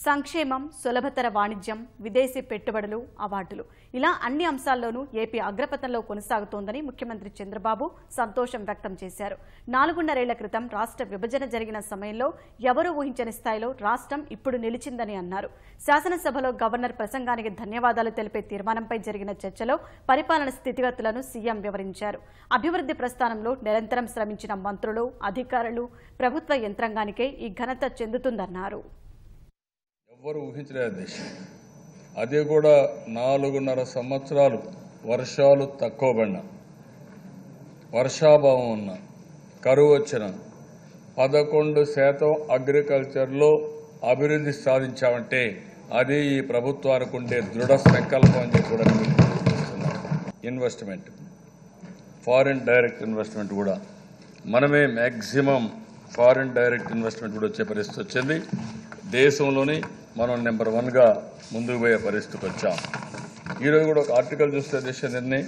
సంక్షేమం, సులభతర వాణిజ్యం, విదేశీ పెట్టుబడులు, అవార్డులు ఇలా అన్ని అంశాల్లోనూ ఏపీ అగ్రపథంలో కొనసాగుతోందని ముఖ్యమంత్రి చంద్రబాబు సంతోషం వ్యక్తం చేశారు. 4.5 ఏళ్ల క్రితం రాష్ట్ర విభజన జరిగిన సమయంలో ఎవరూ ఊహించని స్థాయిలో రాష్ట్రం ఇప్పుడు నిలిచిందని అన్నారు. శాసనసభలో గవర్నర్ ప్రసంగానికి ధన్యవాదాలు తెలిపే తీర్మానంపై జరిగిన చర్చలో పరిపాలన స్థితిగతులను సీఎం వివరించారు. అభివృద్ధి ప్రస్థానంలో నిరంతరం శ్రమించిన మంత్రులు, అధికారులు, ప్రభుత్వ యంత్రాంగానికే ఈ ఘనత చెందుతుందన్నారు. ఎవరు ఊహించలేదు దేశం. అది కూడా 4.5 సంవత్సరాలు వర్షాలు తక్కువ పడిన, వర్షాభావం ఉన్న, కరువు వచ్చిన 11% అగ్రికల్చర్లో అభివృద్ధి సాధించామంటే అది ఈ ప్రభుత్వానికి ఉండే దృఢ సంకల్పం అని చెప్పి కూడా ఇన్వెస్ట్మెంట్, ఫారిన్ డైరెక్ట్ ఇన్వెస్ట్మెంట్ కూడా మనమే మ్యాక్సిమం ఫారిన్ డైరెక్ట్ ఇన్వెస్ట్మెంట్ కూడా వచ్చే పరిస్థితి వచ్చింది. దేశంలోని మనం నెంబర్ 1గా ముందుకు పోయే పరిస్థితికి వచ్చాం. ఈరోజు కూడా ఒక ఆర్టికల్ చూస్తే దేశాన్ని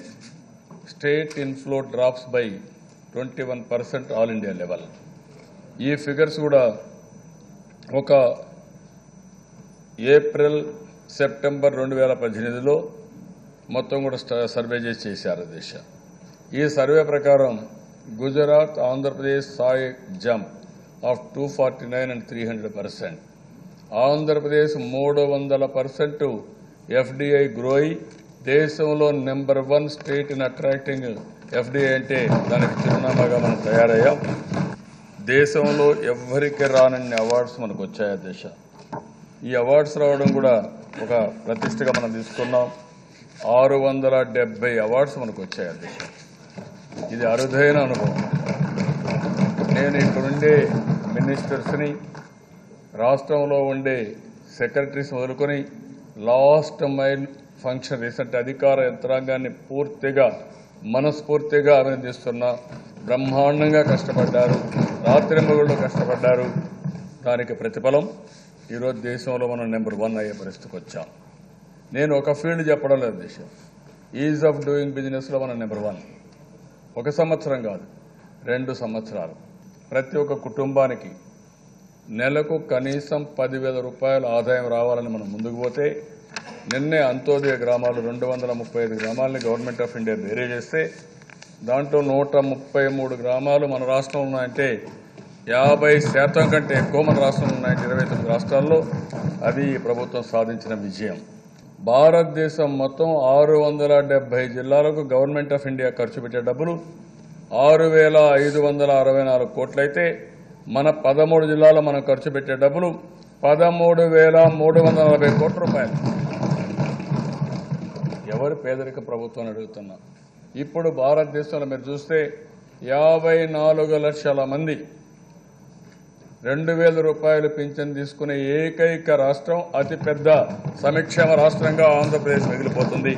state inflow drops by 21% all India level. ఈ ఫిగర్స్ కూడా ఒక ఏప్రిల్ సెప్టెంబర్ 2018లో మొత్తం కూడా సర్వే చేశారు దేశ. ఈ సర్వే ప్రకారం Gujarat, Andhra Pradesh Sai jump off 249 and 300%. Andhra Pradesh 300% FDI grow అయి దేశంలో number 1 state in attracting FDI అంటే దానికి చిరునామాగా మనం తయారయ్యాం. దేశంలో ఎవ్వరికి రానన్ని అవార్డ్స్ మనకు వచ్చాయి దేశ. ఈ అవార్డ్స్ రావడం కూడా ఒక ప్రతిష్టగా మనం తీసుకున్నాం. 670 అవార్డ్స్ మనకు వచ్చాయి దేశ. ఇది అరుదైన అనుభవం. నేను ఇక్కడుండే మినిస్టర్స్ని, రాష్ట్రంలో ఉండే సెక్రటరీస్ మొదలుకొని లాస్ట్ మైల్ ఫంక్షనరీస్ అంటే అధికార యంత్రాంగాన్ని పూర్తిగా మనస్ఫూర్తిగా అభినందిస్తున్నా. బ్రహ్మాండంగా కష్టపడ్డారు, రాత్రింబగళ్ళు కష్టపడ్డారు. దానికి ప్రతిఫలం ఈరోజు దేశంలో మనం నెంబర్ 1 అయ్యే పరిస్థితికి వచ్చాం. నేను ఒక ఫీల్డ్ చెప్పడం లేదు దేశం. ఈజ్ ఆఫ్ డూయింగ్ బిజినెస్లో మనం నెంబర్ 1. 1 సంవత్సరం కాదు, 2 సంవత్సరాలు. ప్రతి ఒక్క కుటుంబానికి నెలకు కనీసం 10,000 రూపాయల ఆదాయం రావాలని మనం ముందుకు పోతే నిన్నే అంత్యోదయ గ్రామాలు 235 గ్రామాలని గవర్నమెంట్ ఆఫ్ ఇండియా వేరే చేస్తే దాంట్లో 133 గ్రామాలు మన రాష్ట్రంలో ఉన్నాయంటే 50% కంటే ఎక్కువ మన రాష్ట్రంలో ఉన్నాయంటే 29 రాష్ట్రాల్లో. అది ప్రభుత్వం సాధించిన విజయం. భారతదేశం మొత్తం 670 జిల్లాలకు గవర్నమెంట్ ఆఫ్ ఇండియా ఖర్చు పెట్టే డబ్బులు 6,564 కోట్లయితే మన 13 జిల్లాలో మనం ఖర్చు పెట్టే డబ్బులు 13,340 కోట్ల రూపాయలు. ఎవరు పేదరిక ప్రభుత్వాన్ని అడుగుతున్నా. ఇప్పుడు భారతదేశంలో మీరు చూస్తే 54 లక్షల మంది 2,000 రూపాయలు పింఛన్ తీసుకునే ఏకైక రాష్ట్రం, అతిపెద్ద సంక్షేమ రాష్ట్రంగా ఆంధ్రప్రదేశ్ మిగిలిపోతుంది.